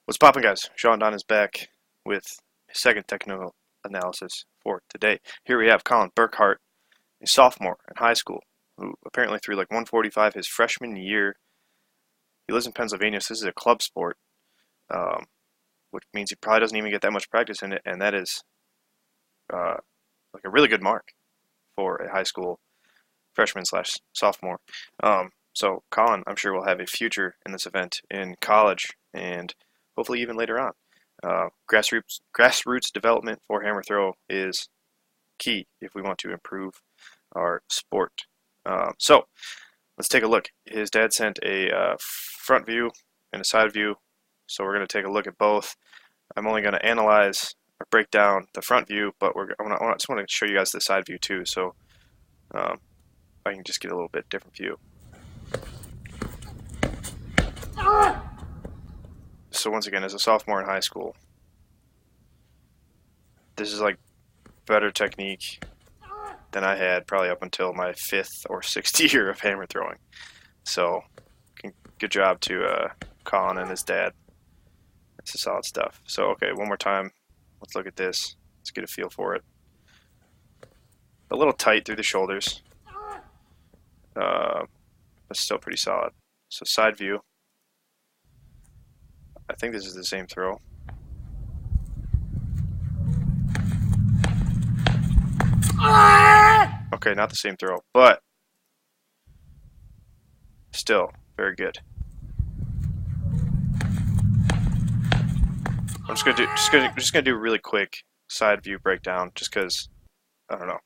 What's poppin', guys? Sean Don is back with his second technical analysis for today. Here we have Collin Burkhart, a sophomore in high school, who apparently threw like 145 his freshman year. He lives in Pennsylvania, so this is a club sport, which means he probably doesn't even get that much practice in it, and that is uh, like a really good mark for a high school freshman slash sophomore. So Collin, I'm sure, will have a future in this event in college and hopefully even later on. Grassroots development for hammer throw is key if we want to improve our sport. So let's take a look. His dad sent a front view and a side view, so we're going to take a look at both. I'm only going to analyze or break down the front view, but I just want to show you guys the side view too, so I can just get a little bit different view. So once again, as a sophomore in high school, this is like better technique than I had probably up until my 5th or 6th year of hammer throwing. So good job to Collin and his dad. This is solid stuff. So okay, one more time. Let's look at this. Let's get a feel for it. A little tight through the shoulders, but still pretty solid. So side view. I think this is the same throw. Okay, not the same throw, but still very good. I'm just gonna do a really quick side view breakdown, just because I don't know.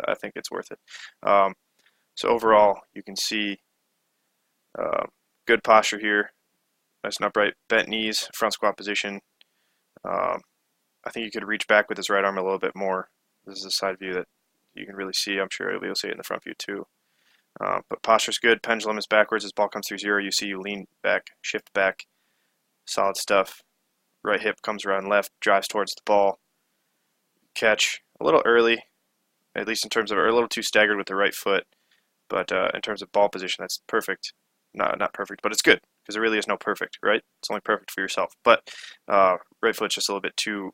I think it's worth it. So overall, you can see good posture here. Nice and upright, bent knees, front squat position. I think you could reach back with his right arm a little bit more. This is a side view that you can really see. I'm sure you'll see it in the front view too. But posture's good. Pendulum is backwards. As ball comes through zero, you see you lean back, shift back. Solid stuff. Right hip comes around left, drives towards the ball. Catch a little early, at least in terms of, or a little too staggered with the right foot. But in terms of ball position, that's perfect. Not perfect, but it's good, because there really is no perfect, right? It's only perfect for yourself. But right foot's just a little bit too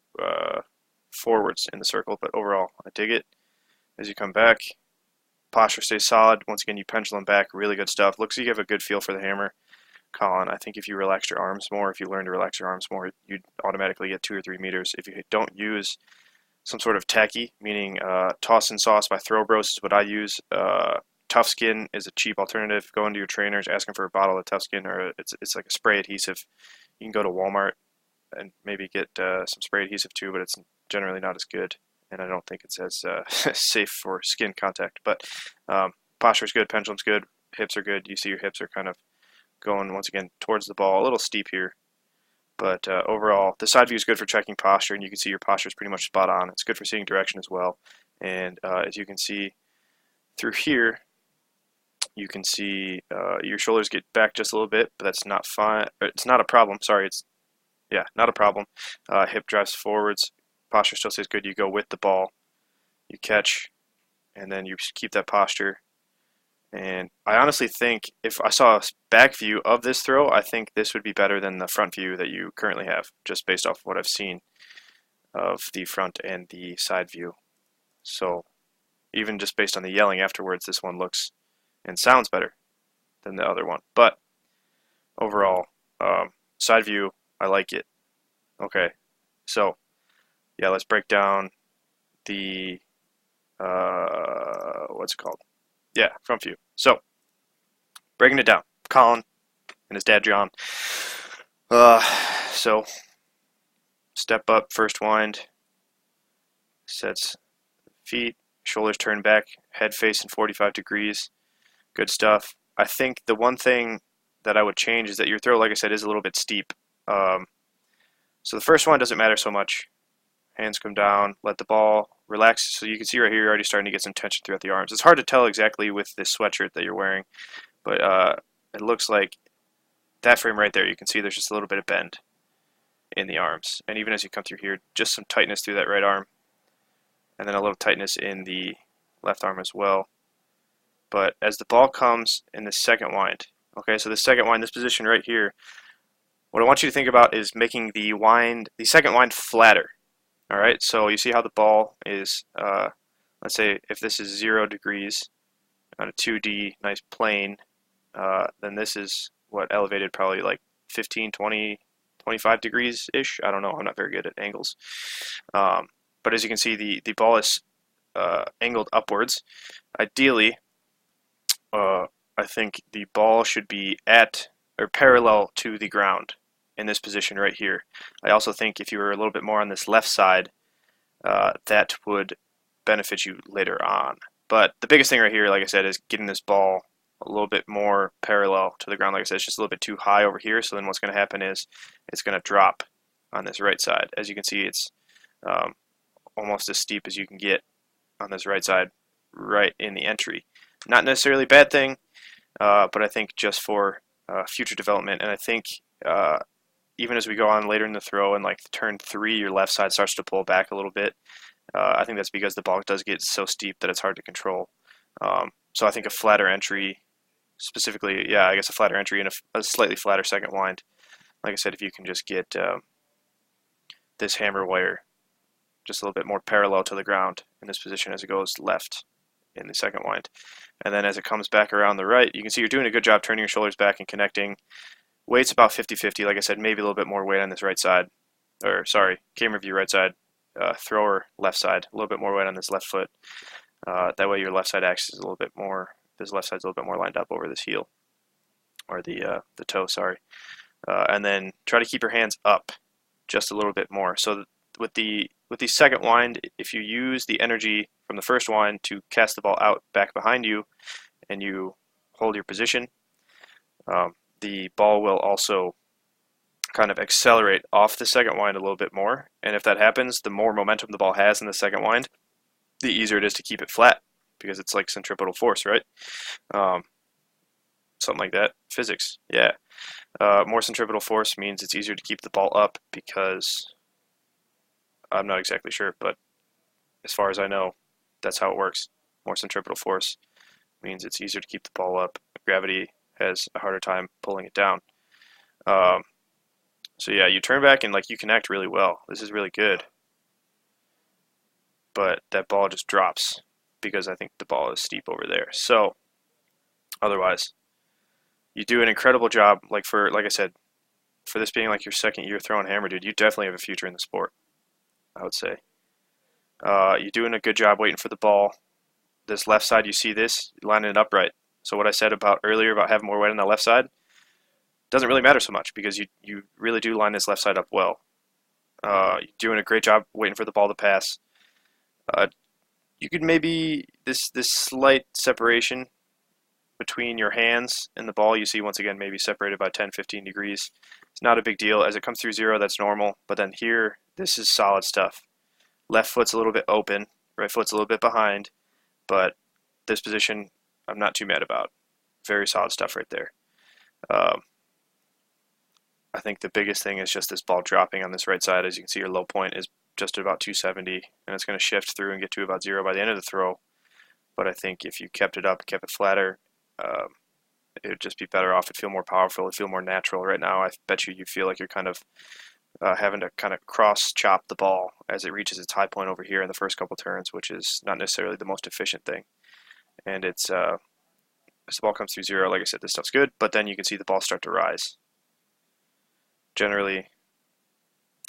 forwards in the circle, but overall, I dig it. As you come back, posture stays solid. Once again, you pendulum back, really good stuff. Looks like you have a good feel for the hammer. Collin, I think if you relax your arms more, if you learn to relax your arms more, you'd automatically get 2 or 3 meters. If you don't use some sort of tacky, meaning toss and sauce by Throw Bros is what I use. Tough Skin is a cheap alternative. Go into your trainers, ask them for a bottle of Tough Skin, or it's like a spray adhesive. You can go to Walmart and maybe get some spray adhesive too, but it's generally not as good, and I don't think it's as safe for skin contact. But posture's good, pendulum's good, hips are good. You see your hips are kind of going once again towards the ball, a little steep here. But overall, the side view is good for checking posture, and you can see your posture is pretty much spot on. It's good for seeing direction as well. And as you can see through here, you can see your shoulders get back just a little bit, but that's not fine. It's not a problem. Sorry, not a problem. Hip drives forwards. Posture still stays good. You go with the ball. You catch, and then you keep that posture. And I honestly think if I saw a back view of this throw, I think this would be better than the front view that you currently have, just based off of what I've seen of the front and the side view. So even just based on the yelling afterwards, this one looks and sounds better than the other one. But overall, side view, I like it. Okay, so yeah, let's break down the what's it called? Yeah, front view. So breaking it down, Collin and his dad John. So step up, first wind, sets feet, shoulders turn back, head facing 45 degrees. Good stuff. I think the one thing that I would change is that your throw, like I said, is a little bit steep. So the first one doesn't matter so much. Hands come down, let the ball relax. So you can see right here, you're already starting to get some tension throughout the arms. It's hard to tell exactly with this sweatshirt that you're wearing, but it looks like that frame right there, you can see there's just a little bit of bend in the arms. And even as you come through here, just some tightness through that right arm, and then a little tightness in the left arm as well. But as the ball comes in the second wind, okay, so the second wind, this position right here, What I want you to think about is making the second wind flatter. All right, so you see how the ball is, let's say if this is 0 degrees on a 2D nice plane, then this is what elevated probably like 15, 20, 25 degrees-ish. I don't know, I'm not very good at angles. But as you can see, the ball is angled upwards. Ideally, I think the ball should be at or parallel to the ground in this position right here. I also think if you were a little bit more on this left side, that would benefit you later on. But the biggest thing right here, like I said, is getting this ball a little bit more parallel to the ground. Like I said, it's just a little bit too high over here, so then what's going to happen is it's going to drop on this right side. As you can see, it's almost as steep as you can get on this right side, right in the entry. Not necessarily a bad thing, but I think just for future development, and I think even as we go on later in the throw and like turn 3, your left side starts to pull back a little bit. I think that's because the ball does get so steep that it's hard to control. So I think a flatter entry, specifically, yeah, I guess a flatter entry and a slightly flatter second wind. Like I said, if you can just get this hammer wire just a little bit more parallel to the ground in this position as it goes left in the second wind. And then as it comes back around the right, you can see you're doing a good job turning your shoulders back and connecting. Weight's about 50-50. Like I said, maybe a little bit more weight on this right side. Or, sorry, camera view right side. Thrower left side. A little bit more weight on this left foot. That way your left side axis is a little bit more, this left side's a little bit more lined up over this heel. Or the toe, sorry. And then try to keep your hands up just a little bit more. So with the second wind, if you use the energy from the first wind to cast the ball out back behind you and you hold your position, the ball will also kind of accelerate off the second wind a little bit more. And if that happens, the more momentum the ball has in the second wind, the easier it is to keep it flat because it's like centripetal force, right? Something like that. Physics, yeah. More centripetal force means it's easier to keep the ball up because I'm not exactly sure, but as far as I know, that's how it works. More centripetal force means it's easier to keep the ball up. Gravity has a harder time pulling it down. So yeah, you turn back and like you connect really well. This is really good. But that ball just drops because I think the ball is steep over there. So otherwise, you do an incredible job. Like I said, for this being like your second year throwing hammer, dude, you definitely have a future in the sport, I would say. You're doing a good job waiting for the ball. This left side, you see this, lining it upright. So what I said about earlier about having more weight on the left side doesn't really matter so much because you really do line this left side up well. You're doing a great job waiting for the ball to pass. You could maybe, this slight separation between your hands and the ball, you see once again maybe separated by 10-15 degrees. It's not a big deal. As it comes through 0, that's normal. But then here, this is solid stuff. Left foot's a little bit open, right foot's a little bit behind, but this position I'm not too mad about. Very solid stuff right there. I think the biggest thing is just this ball dropping on this right side. As you can see, your low point is just at about 270, and it's going to shift through and get to about 0 by the end of the throw. But I think if you kept it up, kept it flatter, it would just be better off. It'd feel more powerful. It'd feel more natural. Right now, I bet you feel like you're kind of having to kind of cross chop the ball as it reaches its high point over here in the first couple turns, which is not necessarily the most efficient thing. And it's as the ball comes through 0, like I said, this stuff's good, but then you can see the ball start to rise. Generally,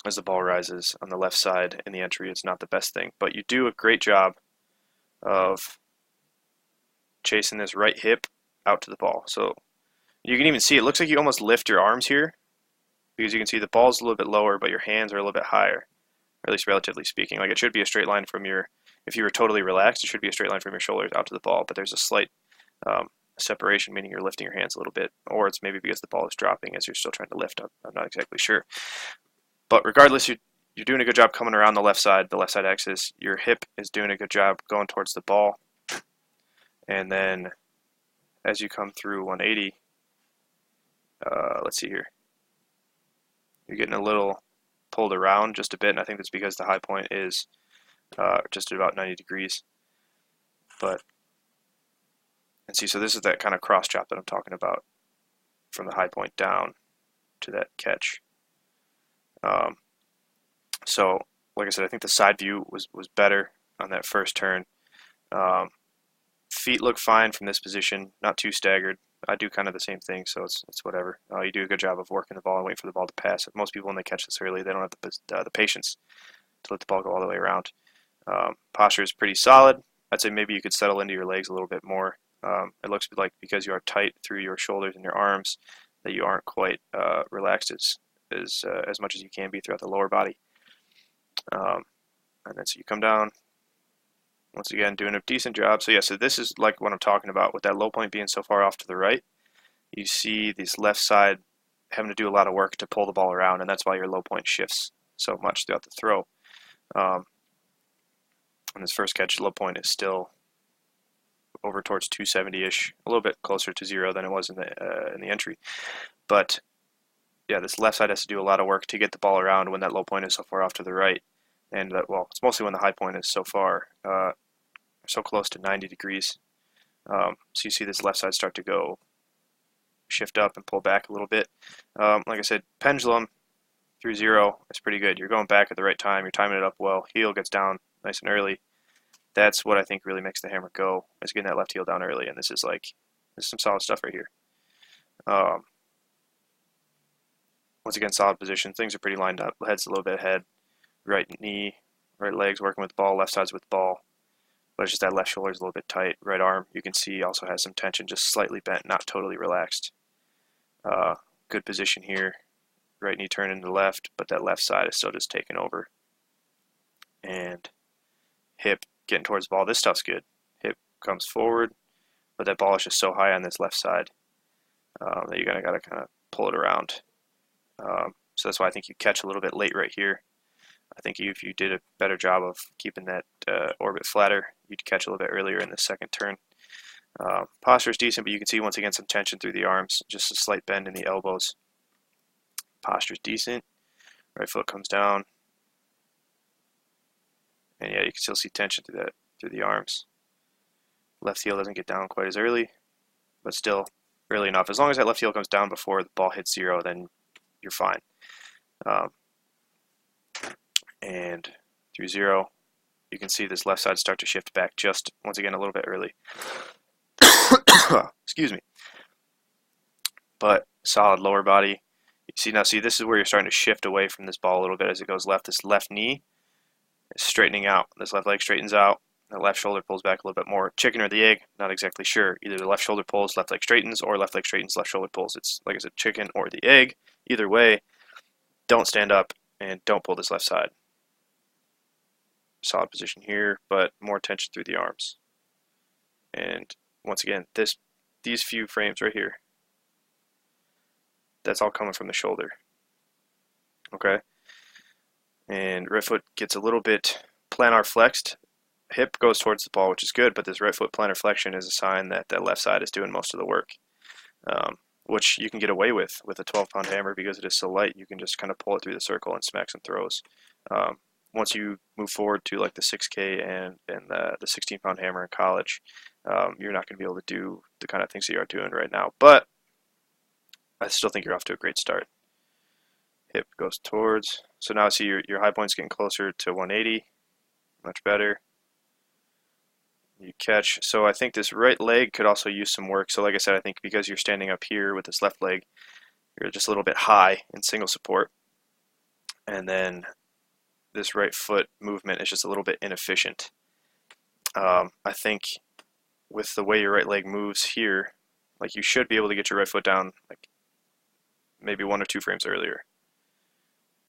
as the ball rises on the left side in the entry, it's not the best thing, but you do a great job of chasing this right hip out to the ball. So you can even see it looks like you almost lift your arms here because you can see the ball's a little bit lower, but your hands are a little bit higher, or at least relatively speaking. Like it should be a straight line from your, if you were totally relaxed, it should be a straight line from your shoulders out to the ball, but there's a slight separation, meaning you're lifting your hands a little bit, or it's maybe because the ball is dropping as you're still trying to lift. I'm not exactly sure. But regardless, you're doing a good job coming around the left side axis. Your hip is doing a good job going towards the ball. And then as you come through 180, let's see here. You're getting a little pulled around just a bit, and I think that's because the high point is just at about 90 degrees. And see, so this is that kind of cross chop that I'm talking about from the high point down. to that catch. So, like I said, I think the side view was better on that first turn. Feet look fine from this position, not too staggered. I do kind of the same thing, so it's whatever. You do a good job of working the ball and waiting for the ball to pass. Most people, when they catch this early, they don't have the patience to let the ball go all the way around. Posture is pretty solid. I'd say maybe you could settle into your legs a little bit more. It looks like because you are tight through your shoulders and your arms that you aren't quite relaxed as much as you can be throughout the lower body. And then so you come down, once again doing a decent job. So yeah, so this is like what I'm talking about with that low point being so far off to the right. You see this left side having to do a lot of work to pull the ball around, and that's why your low point shifts so much throughout the throw. On this first catch, low point is still over towards 270-ish, a little bit closer to 0 than it was in the entry. But yeah, this left side has to do a lot of work to get the ball around when that low point is so far off to the right. And well, it's mostly when the high point is so far, so close to 90 degrees. So you see this left side start to go shift up and pull back a little bit. Like I said, pendulum through 0 is pretty good. You're going back at the right time. You're timing it up well. Heel gets down nice and early. That's what I think really makes the hammer go, is getting that left heel down early. And this is some solid stuff right here. Once again, solid position. Things are pretty lined up. Head's a little bit ahead. Right knee, right leg's working with the ball, left side's with the ball. But it's just that left shoulder is a little bit tight. Right arm, you can see, also has some tension, just slightly bent, not totally relaxed. Good position here. Right knee turning to the left, but that left side is still just taking over. And hip getting towards the ball. This stuff's good. Hip comes forward, but that ball is just so high on this left side that you're gonna gotta kind of pull it around. So that's why I think you catch a little bit late right here. I think if you did a better job of keeping that orbit flatter, you'd catch a little bit earlier in the second turn. Posture is decent, but you can see once again some tension through the arms, just a slight bend in the elbows. Posture is decent. Right foot comes down. And yeah, you can still see tension through the arms. Left heel doesn't get down quite as early, but still early enough. As long as that left heel comes down before the ball hits 0, then you're fine. And through 0, you can see this left side start to shift back just, once again, a little bit early. Excuse me. But solid lower body. You see, this is where you're starting to shift away from this ball a little bit as it goes left. This left knee is straightening out. This left leg straightens out. The left shoulder pulls back a little bit more. Chicken or the egg, not exactly sure. Either the left shoulder pulls, left leg straightens, or left leg straightens, left shoulder pulls. It's, like I said, chicken or the egg. Either way, don't stand up and don't pull this left side. Solid position here, but more tension through the arms. And once again, these few frames right here, that's all coming from the shoulder. Okay? And right foot gets a little bit plantar flexed. Hip goes towards the ball, which is good, but this right foot plantar flexion is a sign that that left side is doing most of the work, which you can get away with a 12-pound hammer because it is so light. You can just kind of pull it through the circle and smack some throws. Once you move forward to like the 6K and the 16-pound hammer in college, you're not going to be able to do the kind of things that you are doing right now. But I still think you're off to a great start. Hip goes towards. So now see your high point's getting closer to 180. Much better. You catch. So I think this right leg could also use some work. So like I said, I think because you're standing up here with this left leg, you're just a little bit high in single support. And then this right foot movement is just a little bit inefficient. I think with the way your right leg moves here, like you should be able to get your right foot down like maybe 1 or 2 frames earlier.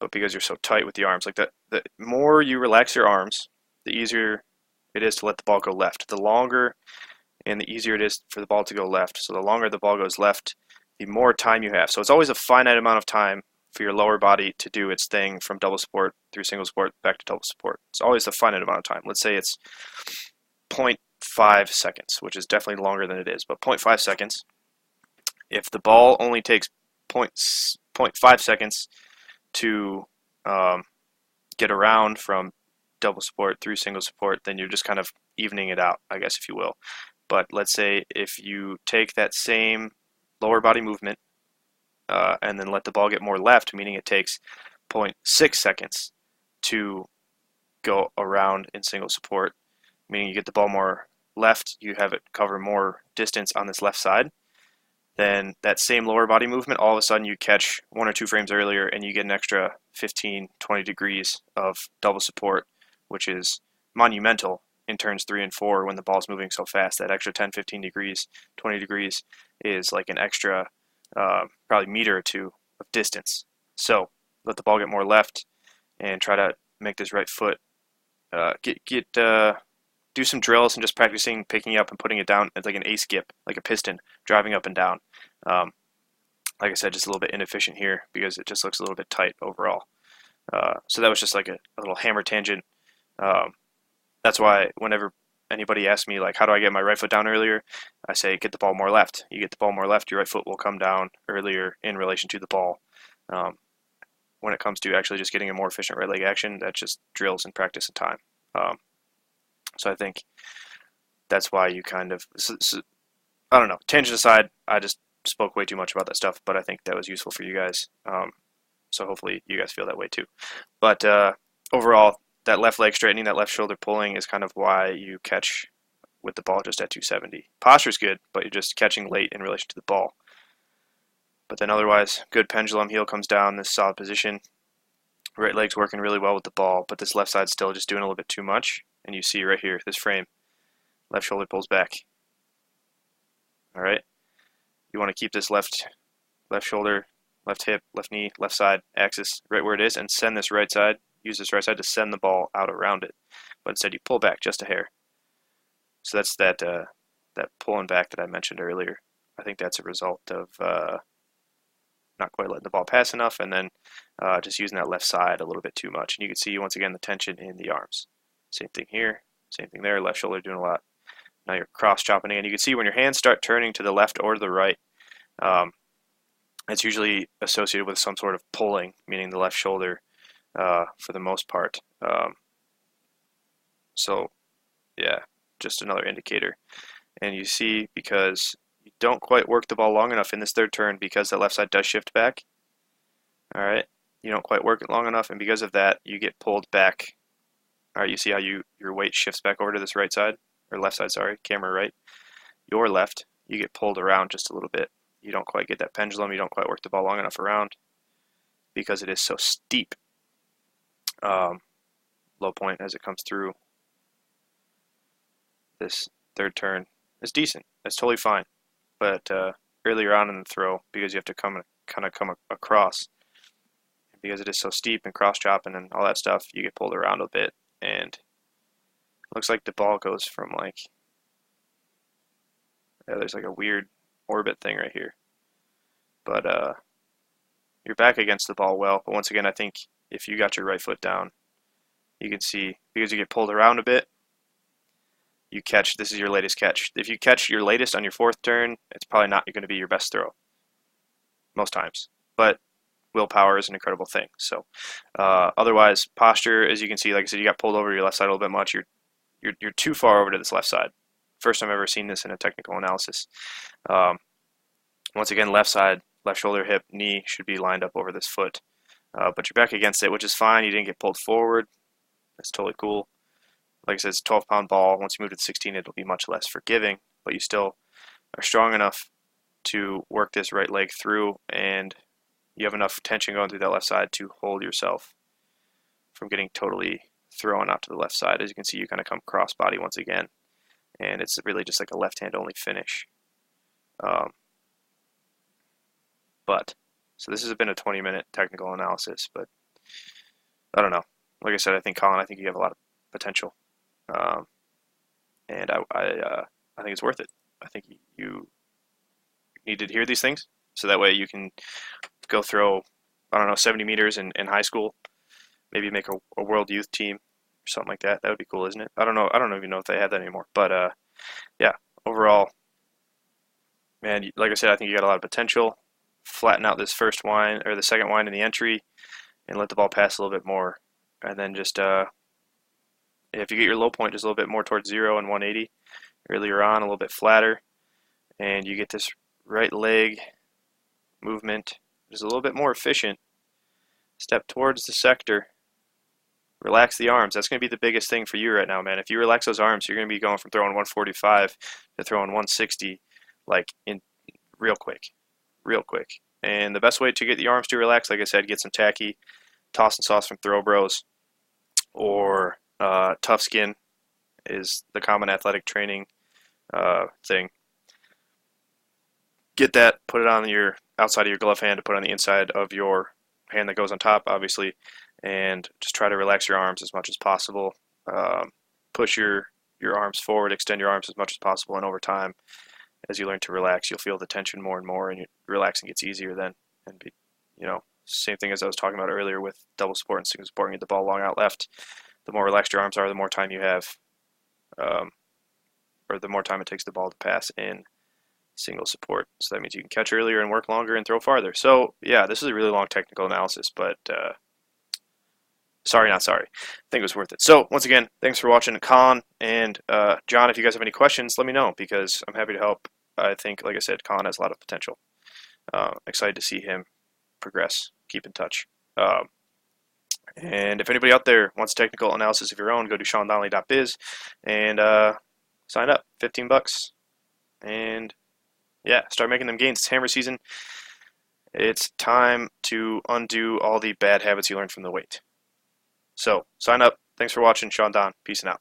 But because you're so tight with the arms, like the more you relax your arms, the easier it is to let the ball go left. The longer and the easier it is for the ball to go left. So the longer the ball goes left, the more time you have. So it's always a finite amount of time for your lower body to do its thing from double support through single support back to double support. It's always a finite amount of time. Let's say it's 0.5 seconds, which is definitely longer than it is, but 0.5 seconds. If the ball only takes 0.5 seconds to get around from double support through single support, then you're just kind of evening it out, I guess, if you will. But let's say if you take that same lower body movement and then let the ball get more left, meaning it takes 0.6 seconds to go around in single support, meaning you get the ball more left, you have it cover more distance on this left side. Then that same lower body movement, all of a sudden you catch 1 or 2 frames earlier and you get an extra 15, 20 degrees of double support, which is monumental in turns 3 and 4 when the ball's moving so fast. That extra 10, 15 degrees, 20 degrees is like an extra probably meter or two of distance. So let the ball get more left and try to make this right foot do some drills and just practicing picking up and putting it down as like an A skip, like a piston, driving up and down. Like I said, just a little bit inefficient here because it just looks a little bit tight overall. So that was just like a little hammer tangent. That's why whenever anybody asks me like, how do I get my right foot down earlier? I say, get the ball more left. You get the ball more left, your right foot will come down earlier in relation to the ball. When it comes to actually just getting a more efficient right leg action, that's just drills and practice and time. So I think that's why you kind of, I don't know, tangent aside, I just spoke way too much about that stuff, but I think that was useful for you guys. So hopefully you guys feel that way too. But overall, that left leg straightening, that left shoulder pulling is kind of why you catch with the ball just at 270. Posture's good, but you're just catching late in relation to the ball. But then otherwise, good pendulum, heel comes down, this solid position. Right leg's working really well with the ball, but this left side's still just doing a little bit too much. And you see right here, this frame, left shoulder pulls back. All right, you want to keep this left shoulder, left hip, left knee, left side axis right where it is, and send this right side. Use this right side to send the ball out around it, but instead you pull back just a hair. So that's that pulling back that I mentioned earlier. I think that's a result of not quite letting the ball pass enough, and then just using that left side a little bit too much. And you can see once again the tension in the arms. Same thing here, same thing there. Left shoulder doing a lot. Now you're cross chopping again. You can see when your hands start turning to the left or to the right, it's usually associated with some sort of pulling, meaning the left shoulder for the most part. So yeah, just another indicator. And you see because you don't quite work the ball long enough in this third turn because that left side does shift back. All right, you don't quite work it long enough, and because of that, you get pulled back. All right, you see how your weight shifts back over to this right side, or left side, sorry, camera right. Your left, you get pulled around just a little bit. You don't quite get that pendulum, you don't quite work the ball long enough around because it is so steep. Low point as it comes through this third turn is decent. It's totally fine. But earlier on in the throw, because you have to kind of come across, because it is so steep and cross chopping and all that stuff, you get pulled around a bit. And it looks like the ball goes from like, yeah, there's like a weird orbit thing right here. But you're back against the ball well. But once again, I think if you got your right foot down, you can see, because you get pulled around a bit, you catch, this is your latest catch. If you catch your latest on your fourth turn, it's probably not going to be your best throw most times. But willpower is an incredible thing. So otherwise, posture, as you can see, like I said, you got pulled over to your left side a little bit much. You're too far over to this left side. First time I've ever seen this in a technical analysis. Once again, left side, left shoulder, hip, knee should be lined up over this foot. But you're back against it, which is fine. You didn't get pulled forward. That's totally cool. Like I said, it's a 12-pound ball. Once you move to the 16, it'll be much less forgiving, but you still are strong enough to work this right leg through, and you have enough tension going through that left side to hold yourself from getting totally thrown out to the left side. As you can see, you kind of come cross body once again, and it's really just like a left hand only finish. So this has been a 20-minute technical analysis, but I don't know. Like I said, I think Collin, I think you have a lot of potential, and I think it's worth it. I think you need to hear these things so that way you can go throw, I don't know, 70 meters in high school, maybe make a world youth team or something like that. That would be cool, isn't it? I don't know. I don't even know if they have that anymore. But yeah, overall, man, like I said, I think you got a lot of potential. Flatten out this first wind or the second wind in the entry, and let the ball pass a little bit more. And then just if you get your low point just a little bit more towards 0 and 180 earlier on, a little bit flatter, and you get this right leg movement is a little bit more efficient. Step towards the sector. Relax the arms. That's going to be the biggest thing for you right now, man. If you relax those arms, you're going to be going from throwing 145 to throwing 160 like in real quick. Real quick. And the best way to get the arms to relax, like I said, get some tacky, toss and sauce from Throw Bros, or Tough Skin is the common athletic training thing. Get that, put it on your outside of your glove hand to put on the inside of your hand that goes on top, obviously, and just try to relax your arms as much as possible. Push your arms forward, extend your arms as much as possible, and over time, as you learn to relax, you'll feel the tension more and more, and relaxing gets easier then. And same thing as I was talking about earlier with double support and single support, and get the ball long out left. The more relaxed your arms are, the more time you have, or the more time it takes the ball to pass in single support. So that means you can catch earlier and work longer and throw farther. So yeah, this is a really long technical analysis, but sorry, not sorry. I think it was worth it. So once again, thanks for watching. Collin and John, if you guys have any questions, let me know, because I'm happy to help. I think, like I said, Collin has a lot of potential. Excited to see him progress. Keep in touch. And if anybody out there wants technical analysis of your own, go to SeanDonnelly.biz and sign up. $15. And yeah, start making them gains. It's hammer season. It's time to undo all the bad habits you learned from the weight. So sign up. Thanks for watching. Sean Don. Peace and out.